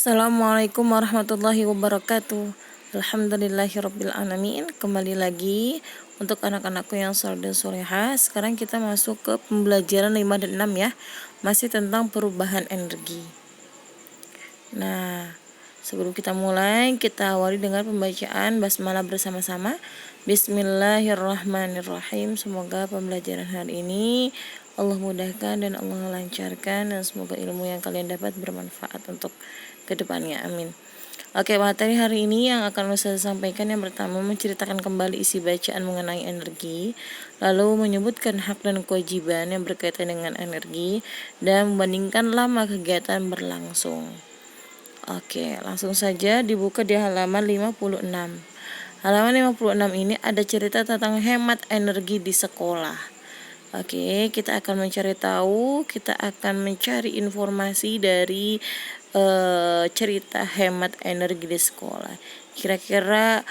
Assalamualaikum warahmatullahi wabarakatuh. Alhamdulillahirabbil alamin. Kembali lagi untuk anak-anakku yang saleh dan solehah. Sekarang kita masuk ke pembelajaran 5 dan 6 ya. Masih tentang perubahan energi. Nah, sebelum kita mulai, kita awali dengan pembacaan basmalah bersama-sama. Bismillahirrahmanirrahim. Semoga pembelajaran hari ini Allah mudahkan dan Allah lancarkan, dan semoga ilmu yang kalian dapat bermanfaat untuk kedepannya. Amin. Oke, materi hari ini yang akan saya sampaikan yang pertama menceritakan kembali isi bacaan mengenai energi, lalu menyebutkan hak dan kewajiban yang berkaitan dengan energi, dan membandingkan lama kegiatan berlangsung. Oke, langsung saja dibuka di halaman 56. Halaman 56 ini ada cerita tentang hemat energi di sekolah. Oke, kita akan mencari tahu, kita akan mencari informasi dari cerita hemat energi di sekolah. Kira-kira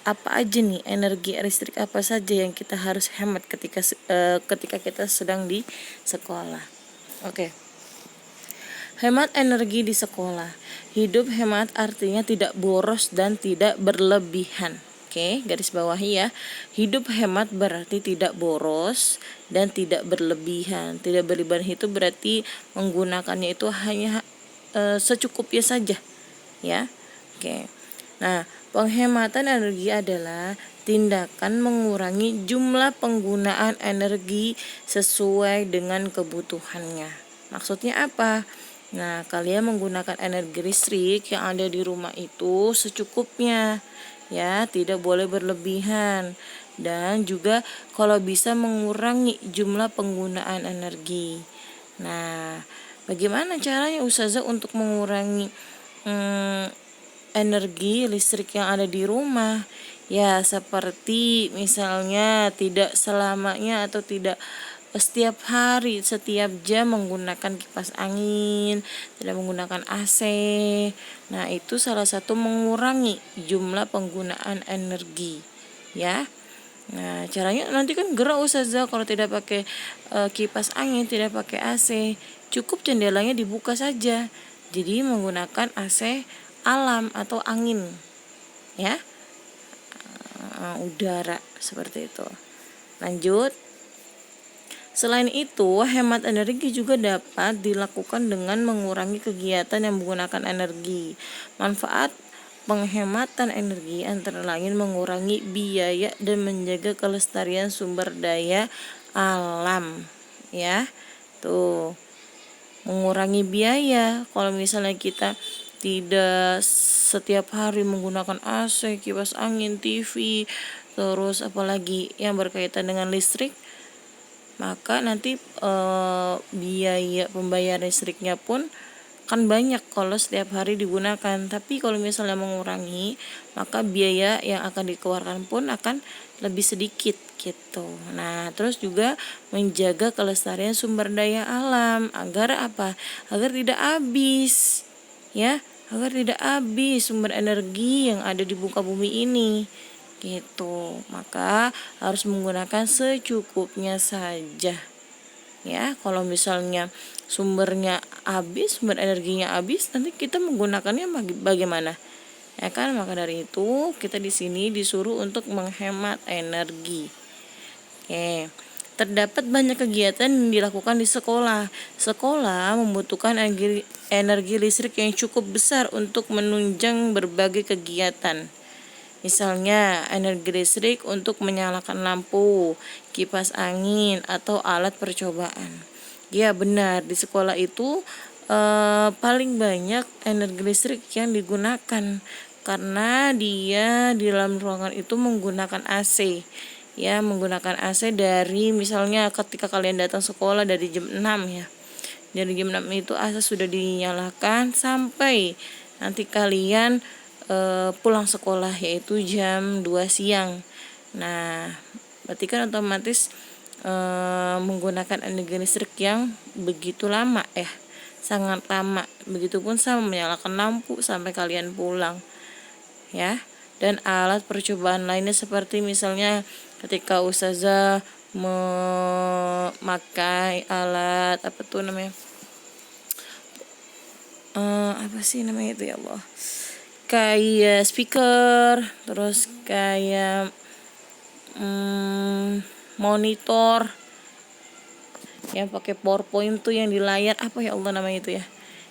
apa aja nih energi listrik apa saja yang kita harus hemat ketika kita sedang di sekolah. Oke. Hemat energi di sekolah. Hidup hemat artinya tidak boros dan tidak berlebihan. Oke, garis bawahi ya. Hidup hemat berarti tidak boros dan tidak berlebihan. Tidak berlebihan itu berarti menggunakannya itu hanya secukupnya saja, ya. Oke. Nah, penghematan energi adalah tindakan mengurangi jumlah penggunaan energi sesuai dengan kebutuhannya. Maksudnya apa? Nah, kalian menggunakan energi listrik yang ada di rumah itu secukupnya, ya, tidak boleh berlebihan, dan juga kalau bisa mengurangi jumlah penggunaan energi. Nah, bagaimana caranya Ustazah untuk mengurangi energi listrik yang ada di rumah? Ya, seperti misalnya tidak selamanya atau tidak setiap hari, setiap jam menggunakan kipas angin, tidak menggunakan AC. Nah, itu salah satu mengurangi jumlah penggunaan energi, ya. Nah, caranya nanti kan gerah Ustazah kalau tidak pakai kipas angin, tidak pakai AC, cukup jendelanya dibuka saja. Jadi menggunakan AC alam atau angin, ya, udara seperti itu. Lanjut. Selain itu, hemat energi juga dapat dilakukan dengan mengurangi kegiatan yang menggunakan energi. Manfaat penghematan energi antara lain mengurangi biaya dan menjaga kelestarian sumber daya alam, ya. Tuh, mengurangi biaya. Kalau misalnya kita tidak setiap hari menggunakan AC, kipas angin, TV, terus apalagi yang berkaitan dengan listrik, maka nanti biaya pembayaran listriknya pun kan banyak kalau setiap hari digunakan. Tapi kalau misalnya mengurangi, maka biaya yang akan dikeluarkan pun akan lebih sedikit gitu. Nah, terus juga menjaga kelestarian sumber daya alam agar apa? Agar tidak habis, ya, agar tidak habis sumber energi yang ada di muka bumi ini. Gitu. Maka harus menggunakan secukupnya saja. Ya, kalau misalnya sumber energinya habis, nanti kita menggunakannya bagaimana? Ya kan, maka dari itu kita di sini disuruh untuk menghemat energi. Oke. Terdapat banyak kegiatan yang dilakukan di sekolah. Sekolah membutuhkan energi listrik yang cukup besar untuk menunjang berbagai kegiatan. Misalnya energi listrik untuk menyalakan lampu, kipas angin, atau alat percobaan. Ya benar, di sekolah itu paling banyak energi listrik yang digunakan karena dia di dalam ruangan itu menggunakan AC. Ya, menggunakan AC dari misalnya ketika kalian datang sekolah dari jam 6 ya. Dari jam 6 itu AC sudah dinyalakan sampai nanti kalian pulang sekolah, yaitu jam 2 siang. Nah, berarti kan otomatis menggunakan energi listrik yang begitu lama ya, sangat lama. Begitupun sama menyalakan lampu sampai kalian pulang, ya. Dan alat percobaan lainnya seperti misalnya ketika Ustazah memakai alat apa sih namanya itu ya Allah, kayak speaker, terus kayak monitor yang pakai PowerPoint tuh yang di layar, apa ya Allah namanya itu ya,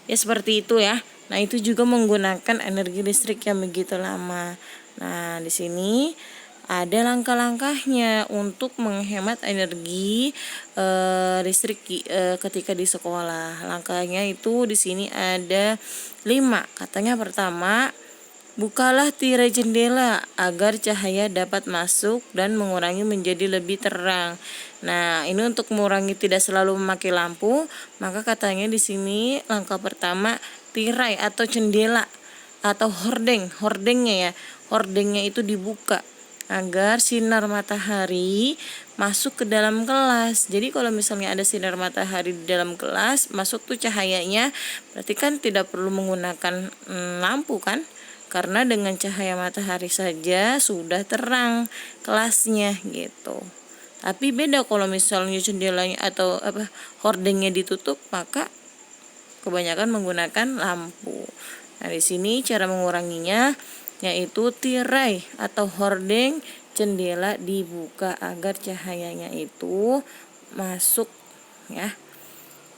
ya seperti itu ya. Nah itu juga menggunakan energi listrik yang begitu lama. Nah di sini ada langkah-langkahnya untuk menghemat energi listrik ketika di sekolah. Langkahnya itu di sini ada 5. Katanya pertama, bukalah tirai jendela agar cahaya dapat masuk dan mengurangi menjadi lebih terang. Nah, ini untuk mengurangi tidak selalu memakai lampu, maka katanya di sini langkah pertama tirai atau jendela atau hordengnya ya. Hordengnya itu dibuka agar sinar matahari masuk ke dalam kelas. Jadi kalau misalnya ada sinar matahari di dalam kelas, masuk tuh cahayanya, berarti kan tidak perlu menggunakan lampu kan? Karena dengan cahaya matahari saja sudah terang kelasnya gitu. Tapi beda kalau misalnya jendelanya atau hordengnya ditutup, maka kebanyakan menggunakan lampu. Nah, di sini cara menguranginya yaitu tirai atau hordeng jendela dibuka agar cahayanya itu masuk ya.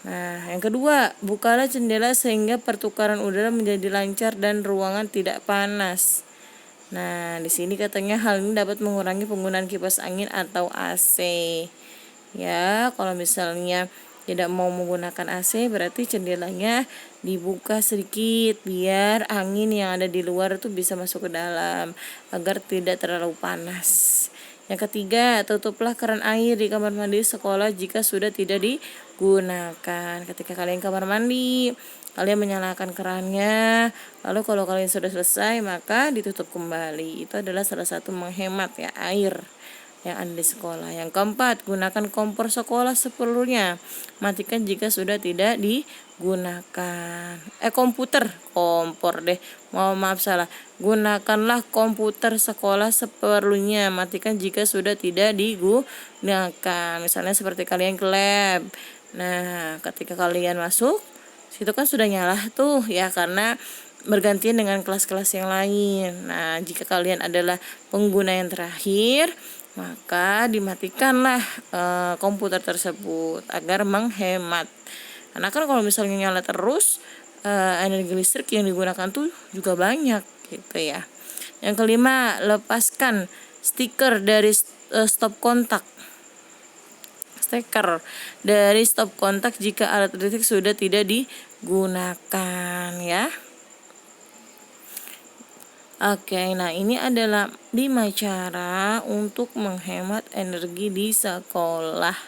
Nah, yang kedua, bukalah jendela sehingga pertukaran udara menjadi lancar dan ruangan tidak panas. Nah, di sini katanya hal ini dapat mengurangi penggunaan kipas angin atau AC. Ya, kalau misalnya tidak mau menggunakan AC, berarti jendelanya dibuka sedikit biar angin yang ada di luar itu bisa masuk ke dalam agar tidak terlalu panas. Yang ketiga, tutuplah keran air di kamar mandi sekolah jika sudah tidak digunakan. Ketika kalian kamar mandi, kalian menyalakan kerannya, lalu kalau kalian sudah selesai maka ditutup kembali. Itu adalah salah satu menghemat ya air yang ada di sekolah. Yang keempat, gunakan kompor sekolah seperlunya. Matikan jika sudah tidak digunakan. Kompor deh. Maaf salah. Gunakanlah komputer sekolah seperlunya. Matikan jika sudah tidak digunakan. Misalnya seperti kalian ke lab. Nah, ketika kalian masuk, situ kan sudah nyala tuh ya, karena bergantian dengan kelas-kelas yang lain. Nah, jika kalian adalah pengguna yang terakhir, maka dimatikanlah komputer tersebut agar menghemat. Karena kan kalau misalnya nyala terus, energi listrik yang digunakan tuh juga banyak gitu ya. Yang kelima, lepaskan stiker dari stop kontak. Steker dari stop kontak jika alat listrik sudah tidak digunakan ya. Oke, nah ini adalah 5 cara untuk menghemat energi di sekolah.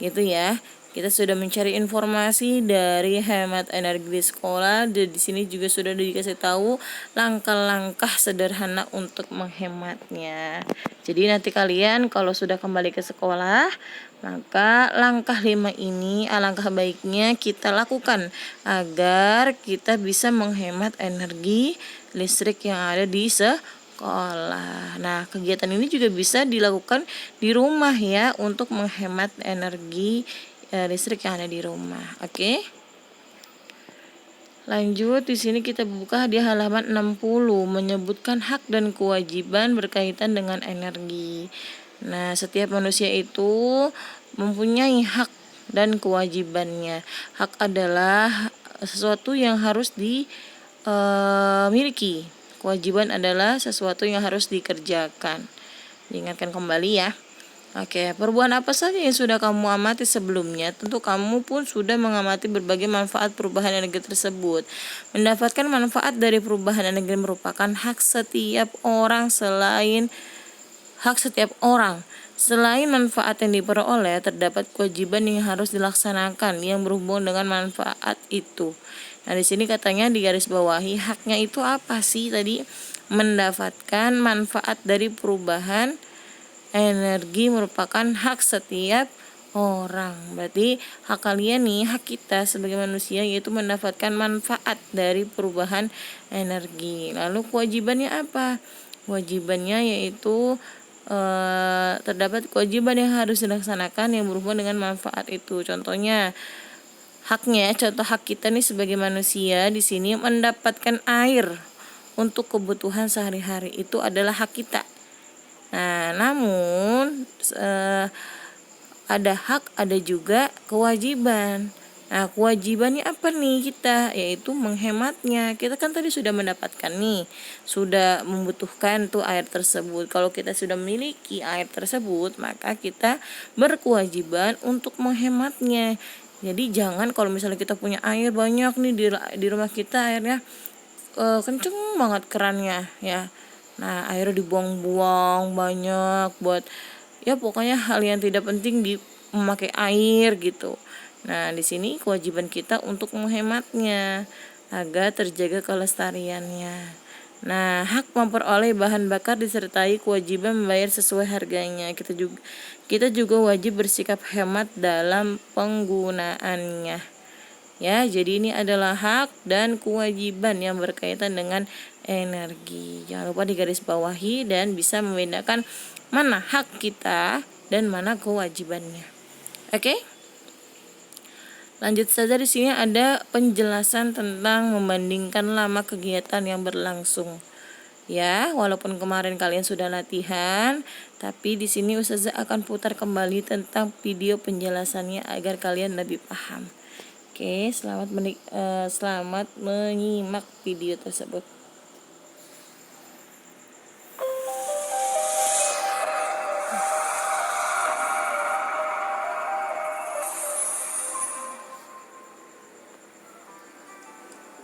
Gitu ya. Kita sudah mencari informasi dari hemat energi di sekolah. Dan di sini juga sudah dikasih tahu langkah-langkah sederhana untuk menghematnya. Jadi nanti kalian kalau sudah kembali ke sekolah, maka langkah 5 ini alangkah baiknya kita lakukan agar kita bisa menghemat energi listrik yang ada di sekolah. Nah, kegiatan ini juga bisa dilakukan di rumah ya untuk menghemat energi listrik yang ada di rumah. Oke. Lanjut, di sini kita buka di halaman 60 menyebutkan hak dan kewajiban berkaitan dengan energi. Nah, setiap manusia itu mempunyai hak dan kewajibannya. Hak adalah sesuatu yang harus dimiliki. Kewajiban adalah sesuatu yang harus dikerjakan. Diingatkan kembali ya. Oke, perubahan apa saja yang sudah kamu amati sebelumnya? Tentu kamu pun sudah mengamati berbagai manfaat perubahan energi tersebut. Mendapatkan manfaat dari perubahan energi merupakan hak setiap orang. Selain manfaat yang diperoleh, terdapat kewajiban yang harus dilaksanakan yang berhubungan dengan manfaat itu. Nah, di sini katanya di garis bawahi haknya itu apa sih tadi? Mendapatkan manfaat dari perubahan energi merupakan hak setiap orang. Berarti hak kalian nih, hak kita sebagai manusia yaitu mendapatkan manfaat dari perubahan energi. Lalu kewajibannya apa? Kewajibannya yaitu terdapat kewajiban yang harus dilaksanakan yang berhubungan dengan manfaat itu. Contohnya Haknya, contoh hak kita nih sebagai manusia di sini mendapatkan air untuk kebutuhan sehari-hari itu adalah hak kita. Nah, namun ada hak, ada juga kewajiban. Nah, kewajibannya apa nih kita? Yaitu menghematnya. Kita kan tadi sudah mendapatkan nih, sudah membutuhkan tuh air tersebut. Kalau kita sudah memiliki air tersebut, maka kita berkewajiban untuk menghematnya. Jadi jangan kalau misalnya kita punya air banyak nih di rumah kita, airnya kenceng banget kerannya ya. Nah, airnya dibuang-buang banyak buat ya pokoknya hal yang tidak penting di memakai air gitu. Nah, di sini kewajiban kita untuk menghematnya agar terjaga kelestariannya. Nah, hak memperoleh bahan bakar disertai kewajiban membayar sesuai harganya. Kita juga wajib bersikap hemat dalam penggunaannya. Ya, jadi ini adalah hak dan kewajiban yang berkaitan dengan energi. Jangan lupa digarisbawahi dan bisa membedakan mana hak kita dan mana kewajibannya. Oke? Lanjut saja, di sini ada penjelasan tentang membandingkan lama kegiatan yang berlangsung. Ya, walaupun kemarin kalian sudah latihan, tapi di sini Ustazah akan putar kembali tentang video penjelasannya agar kalian lebih paham. Oke, selamat menyimak video tersebut.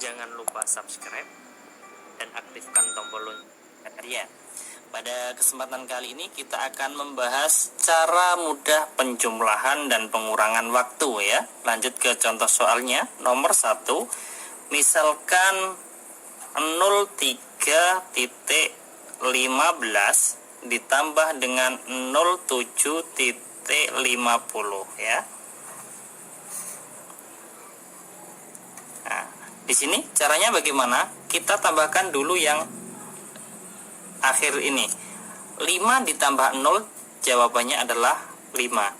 Jangan lupa subscribe dan aktifkan tombol loncengnya. Pada kesempatan kali ini kita akan membahas cara mudah penjumlahan dan pengurangan waktu ya. Lanjut ke contoh soalnya. Nomor 1, misalkan 03.15 ditambah dengan 07.50 ya. Nah, di sini caranya bagaimana? Kita tambahkan dulu yang akhir ini. 5 ditambah 0 jawabannya adalah 5.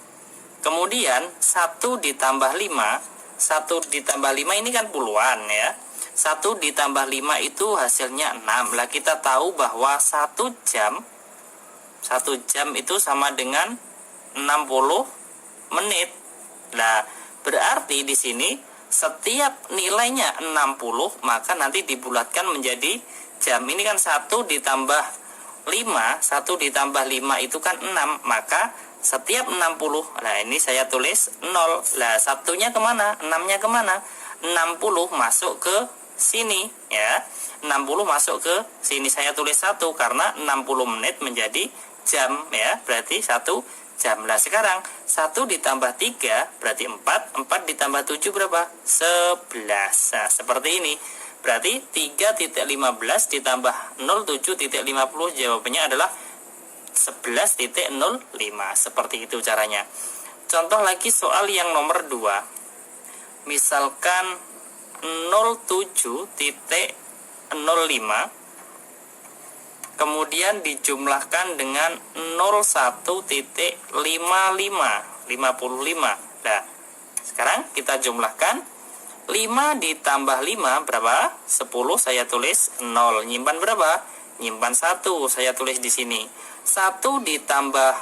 Kemudian 1 ditambah 5, 1 ditambah 5 ini kan puluhan ya. 1 ditambah 5 itu hasilnya 6. Lah kita tahu bahwa 1 jam itu sama dengan 60 menit. Nah, berarti di sini setiap nilainya 60 maka nanti dibulatkan menjadi jam. Ini kan 1 ditambah 5, 1 ditambah 5 itu kan 6, maka setiap 60, nah ini saya tulis 0. Lah satunya kemana? 6-nya kemana? 60 masuk ke sini ya. 60 masuk ke sini, saya tulis 1 karena 60 menit menjadi jam ya, berarti 1 jam. Lah sekarang 1 ditambah 3 berarti 4, 4 ditambah 7 berapa? 11. Nah seperti ini. Berarti 3.15 ditambah 07.50 jawabannya adalah 11.05. Seperti itu caranya. Contoh lagi soal yang nomor 2. Misalkan 07.05 kemudian dijumlahkan dengan 01.55. Nah, sekarang kita jumlahkan. 5 ditambah 5 berapa? 10, saya tulis 0. Nyimpan berapa? Nyimpan 1, saya tulis di sini. 1 ditambah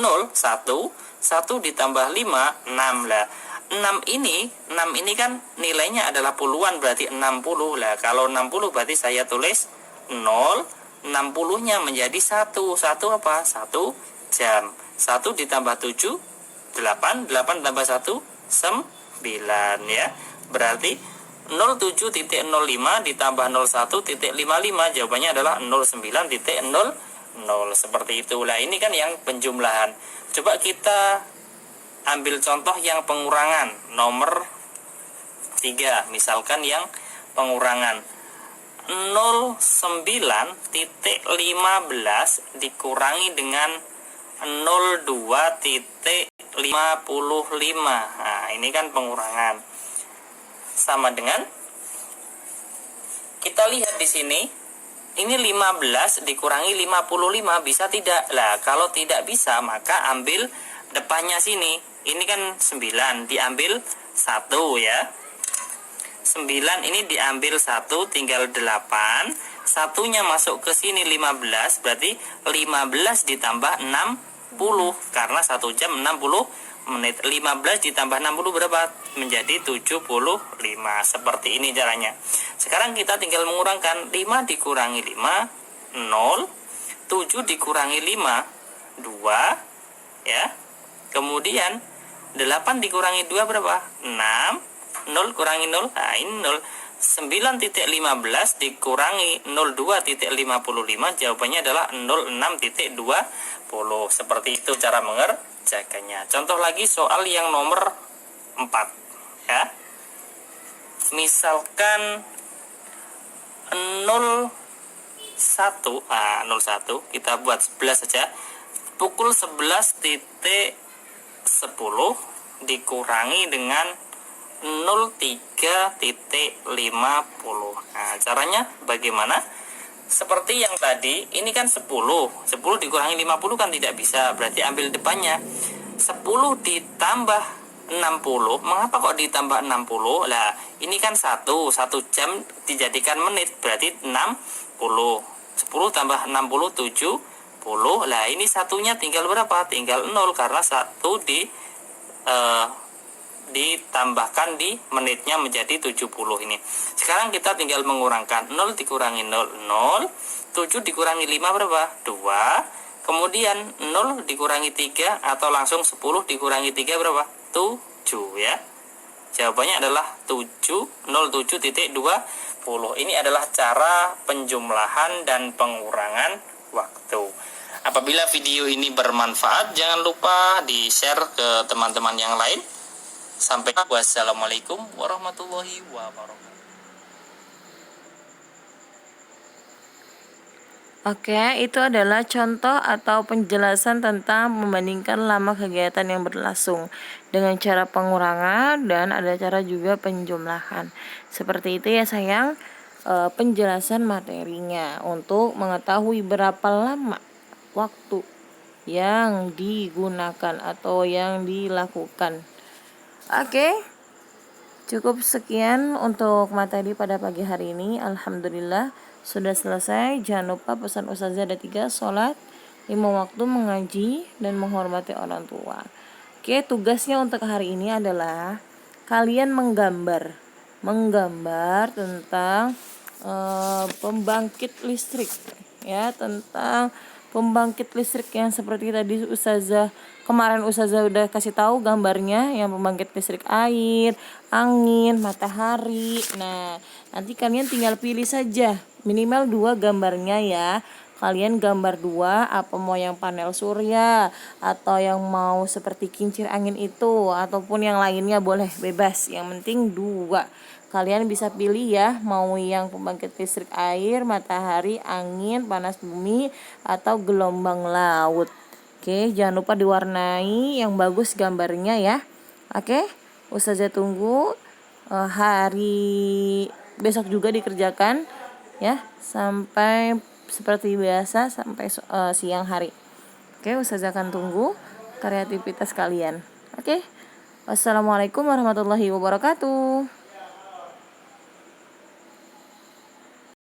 0, 1. 1 ditambah 5, 6. Lah, 6 ini kan nilainya adalah puluhan, berarti 60. Lah, kalau 60 berarti saya tulis 0. 60-nya menjadi 1. 1 apa? 1 jam. 1 ditambah 7, 8. 8 tambah 1, 9 ya. Berarti 07.05 ditambah 01.55 jawabannya adalah 09.00. Seperti itulah, ini kan yang penjumlahan. Coba kita ambil contoh yang pengurangan. Nomor 3, misalkan yang pengurangan 09.15 dikurangi dengan 02.55. Nah, ini kan pengurangan. Sama dengan kita lihat di sini, ini 15 dikurangi 55, bisa tidak? Lah, kalau tidak bisa maka ambil depannya sini. Ini kan 9, diambil 1 ya. 9 ini diambil 1 tinggal 8. Satunya masuk ke sini 15, berarti 15 ditambah 60 karena 1 jam 60 menit. 15 ditambah 60 berapa? Menjadi 75. Seperti ini caranya. Sekarang kita tinggal mengurangkan 5 dikurangi 5 0, 7 dikurangi 5 2 ya. Kemudian 8 dikurangi 2 berapa? 6. 0 kurangi 0, nah ini 0. 9.15 dikurangi 02.55, jawabannya adalah 06.20. Seperti itu cara mengerjakannya. Contoh lagi soal yang nomor 4 ya. Misalkan 01, 01 kita buat 11 saja. Pukul 11.10 dikurangi dengan 03.50. Nah, caranya bagaimana? Seperti yang tadi, ini kan 10 dikurangi 50 kan tidak bisa, berarti ambil depannya. 10 ditambah 60, mengapa kok ditambah 60? Lah, ini kan 1 jam dijadikan menit, berarti 60. 10 tambah 60, 70. Lah, ini satunya tinggal berapa? Tinggal 0, karena 1 ditambahkan di menitnya menjadi 70 ini. Sekarang kita tinggal mengurangkan 0 dikurangi 0, 0. 7 dikurangi 5 berapa? 2. Kemudian 0 dikurangi 3 atau langsung 10 dikurangi 3 berapa? 7 ya. Jawabannya adalah 07.20. Ini adalah cara penjumlahan dan pengurangan waktu. Apabila video ini bermanfaat, jangan lupa di-share ke teman-teman yang lain. Sampai wassalamualaikum warahmatullahi wabarakatuh. Oke, itu adalah contoh atau penjelasan tentang membandingkan lama kegiatan yang berlangsung dengan cara pengurangan dan ada cara juga penjumlahan. Seperti itu ya sayang, penjelasan materinya untuk mengetahui berapa lama waktu yang digunakan atau yang dilakukan. Oke, cukup sekian untuk materi pada pagi hari ini. Alhamdulillah sudah selesai. Jangan lupa pesan Ustazah ada 3, sholat 5 waktu, mengaji, dan menghormati orang tua. Oke, tugasnya untuk hari ini adalah kalian menggambar tentang pembangkit listrik ya, tentang pembangkit listrik yang seperti tadi kemarin Ustazah udah kasih tahu gambarnya, yang pembangkit listrik air, angin, matahari. Nah, nanti kalian tinggal pilih saja minimal 2 gambarnya ya. Kalian gambar 2, apa mau yang panel surya atau yang mau seperti kincir angin itu ataupun yang lainnya boleh, bebas. Yang penting 2. Kalian bisa pilih ya, mau yang pembangkit listrik air, matahari, angin, panas bumi, atau gelombang laut. Oke, jangan lupa diwarnai yang bagus gambarnya ya. Oke, Ustazah tunggu hari besok juga dikerjakan ya, sampai seperti biasa sampai siang hari. Oke, Ustazah akan tunggu kreativitas kalian. Oke, wassalamualaikum warahmatullahi wabarakatuh.